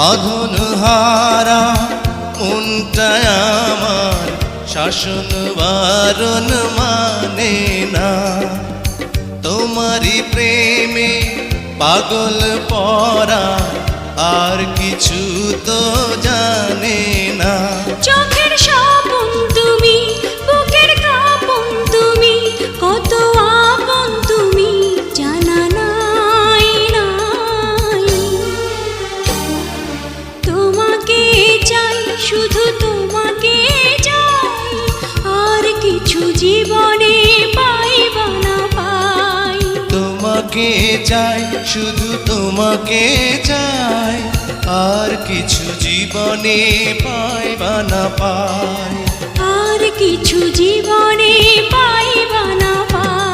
বাঁধন হারা মনটা আমার শাসন বারণ মানে না। তোমারই প্রেমে পাগল পরা আর কিছু তো জানে না। চোখের স্বপন তুমি, বুকের কাঁপন তুমি, কত আপন তুমি জানা নাই নাই। তোমাকে চাই, শুধু তোমাকে চাই, আর কিছু জীবনে পাইবা না পাই। তোমাকে চাই, শুধু তোমাকে চাই, আর কিছু জীবনে পাইবা না পাই। আর কিছু জীবনে পাইবা না পাই।